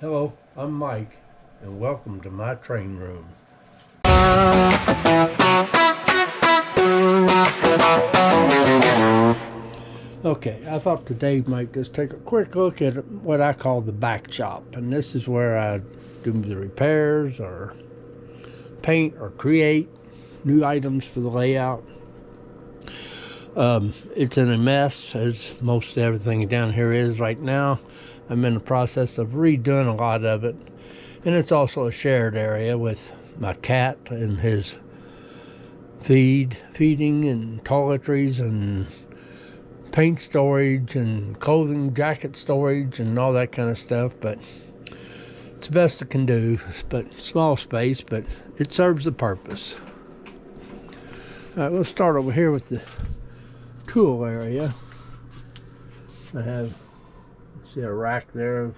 Hello, I'm Mike, and welcome to my train room. Okay, I thought today might just take a quick look at what I call the back shop, and this is where I do the repairs or paint or create new items for the layout. It's in a mess, as most everything down here is right now. I'm in the process of redoing a lot of it, and it's also a shared area with my cat and his feeding and toiletries and paint storage and clothing jacket storage and all that kind of stuff. But it's the best it can do. But small space, but it serves the purpose. All right, let's start over here with the tool area. I have, see, a rack there of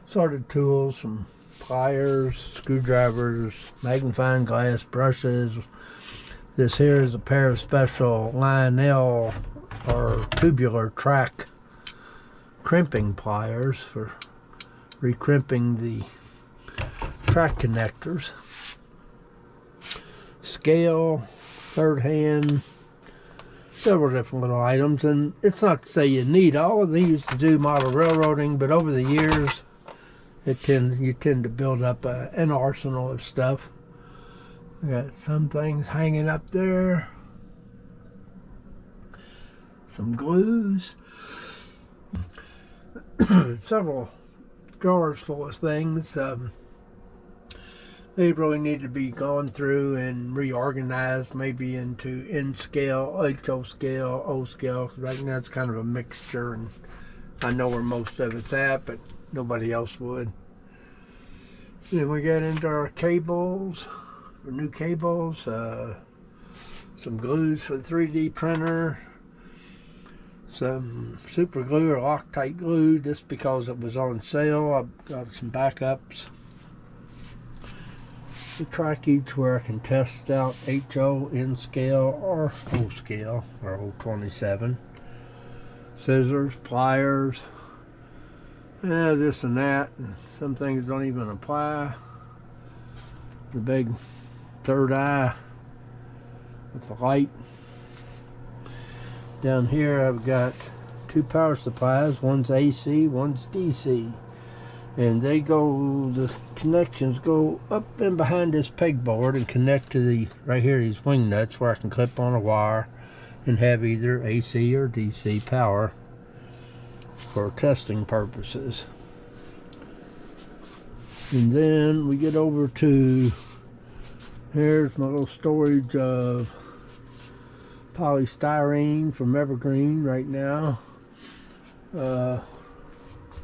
sorted tools, some pliers, screwdrivers, magnifying glass, brushes. This here is a pair of special Lionel or tubular track crimping pliers for recrimping the track connectors. Scale, third hand, several different little items, and it's not to say you need all of these to do model railroading, but over the years you tend to build up an arsenal of stuff. I got some things hanging up there, some glues, several drawers full of things. They really need to be gone through and reorganized, maybe into N scale, HO scale, O scale. Right now it's kind of a mixture, and I know where most of it's at, but nobody else would. Then we get into our cables, our new cables, some glues for the 3D printer, some super glue or Loctite glue just because it was on sale. I've got some backups. The track each where I can test out HO, N scale, or O scale, or O27. Scissors, pliers, this and that. And some things don't even apply. The big third eye with the light. Down here I've got two power supplies. One's AC, one's DC. And the connections go up and behind this pegboard and connect to the, right here, these wing nuts where I can clip on a wire and have either AC or DC power for testing purposes. And then we get over to, here's my little storage of polystyrene from Evergreen right now.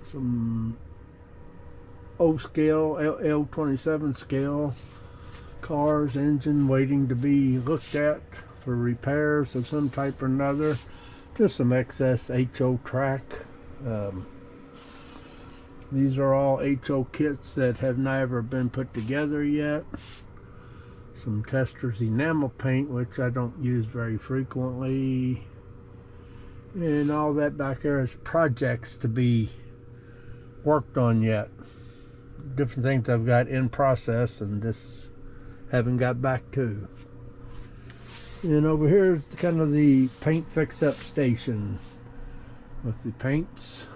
Some O scale, L27 scale cars, engine waiting to be looked at for repairs of some type or another. Just some excess HO track. These are all HO kits that have never been put together yet. Some Testors enamel paint, which I don't use very frequently. And all that back there is projects to be worked on yet. Different things I've got in process and just haven't got back to. And over here is kind of the paint fix-up station with the paints,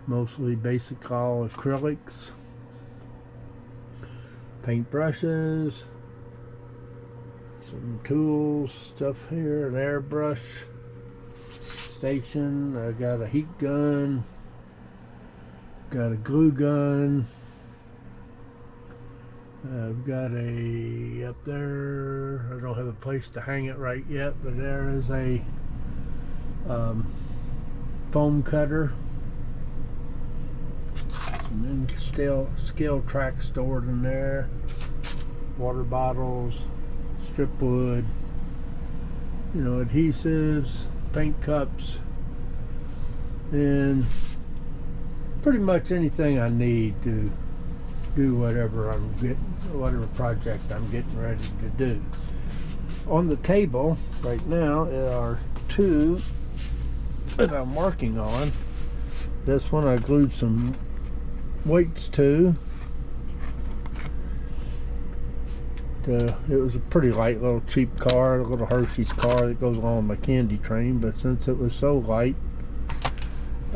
mostly basic all acrylics, paint brushes, some tools, stuff here, an airbrush station. I got a heat gun, got a glue gun. I've got up there, I don't have a place to hang it right yet, but there is a foam cutter. And then scale track stored in there. Water bottles, strip wood, adhesives, paint cups, and pretty much anything I need to do whatever project I'm getting ready to do. On the table right now are two that I'm working on. This one I glued some weights too. It was a pretty light little cheap car, a little Hershey's car that goes along with my candy train, but since it was so light,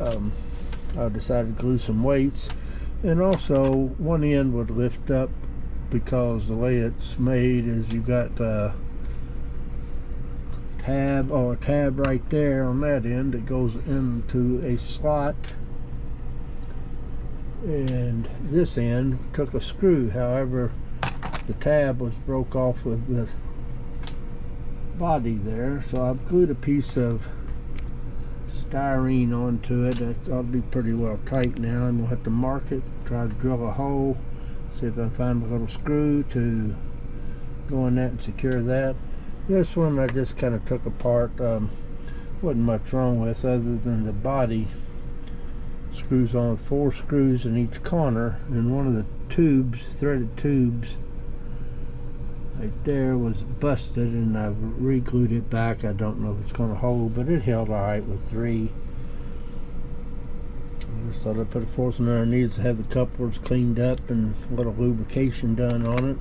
I decided to glue some weights. And also one end would lift up because the way it's made is you've got a tab right there on that end that goes into a slot, and this end took a screw. However, the tab was broke off of the body there, so I've glued a piece of styrene onto it. That ought to be pretty well tight now, and we'll have to mark it, try to drill a hole, see if I can find a little screw to go in that and secure that. This one I just kind of took apart. Wasn't much wrong with other than the body screws on 4 screws in each corner, and one of the tubes, threaded tubes right there, was busted, and I've re-glued it back. I don't know if it's going to hold, but it held alright with 3. I just thought I'd put a 4th one underneath to have the couplers cleaned up and a little lubrication done on it.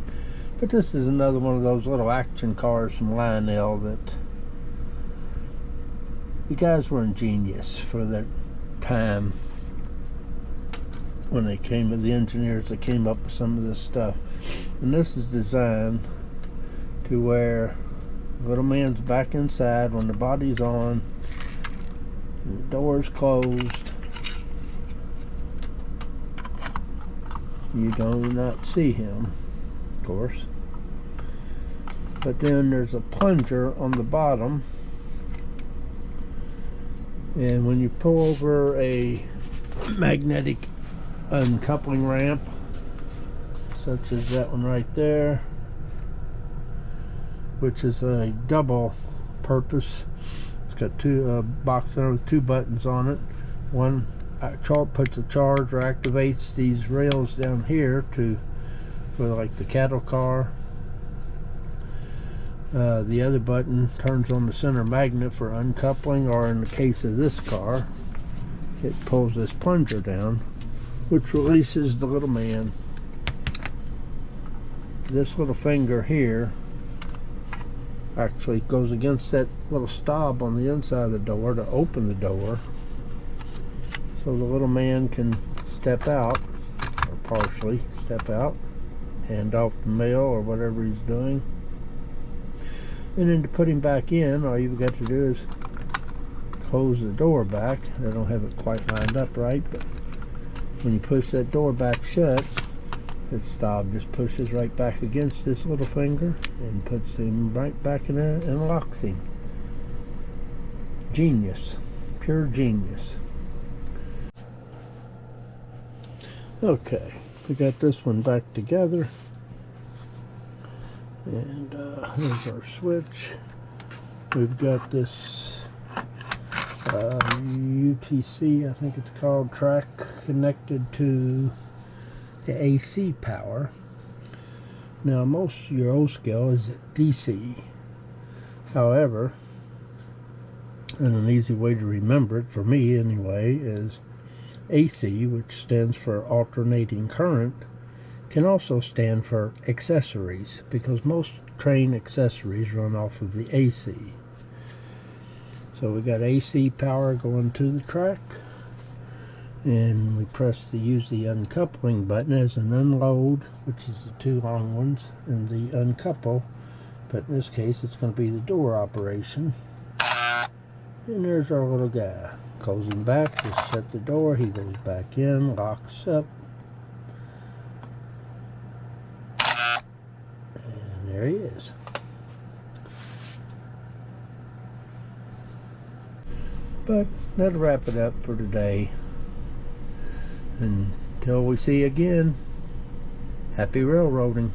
But this is another one of those little action cars from Lionel that the guys were ingenious for their time when they came, the engineers that came up with some of this stuff. And this is designed to where the little man's back inside when the body's on, and the door's closed. You do not see him, of course. But then there's a plunger on the bottom, and when you pull over a magnetic uncoupling ramp, such as that one right there, which is a double purpose. It's got two box there with 2 buttons on it. One puts a charge or activates these rails down here for like the cattle car. The other button turns on the center magnet for uncoupling, or in the case of this car, it pulls this plunger down, which releases the little man. This little finger here actually goes against that little stop on the inside of the door to open the door, so the little man can step out, or partially step out, hand off the mail or whatever he's doing. And then to put him back in, all you've got to do is close the door back. I don't have it quite lined up right, but when you push that door back shut, this stop just pushes right back against this little finger and puts him right back in there and locks him. Genius. Pure genius. Okay, we got this one back together. And here's our switch. We've got this UTC, I think it's called, track connected to the AC power. Now most of your O-scale is DC. However, and an easy way to remember it, for me anyway, is AC, which stands for alternating current, can also stand for accessories, because most train accessories run off of the AC. So we got AC power going to the track, and we use the uncoupling button as an unload, which is the 2 long ones, and the uncouple, but in this case it's going to be the door operation. And there's our little guy. Close him back, just shut the door, he goes back in, locks up, and there he is. But that'll wrap it up for today. Until we see you again, happy railroading.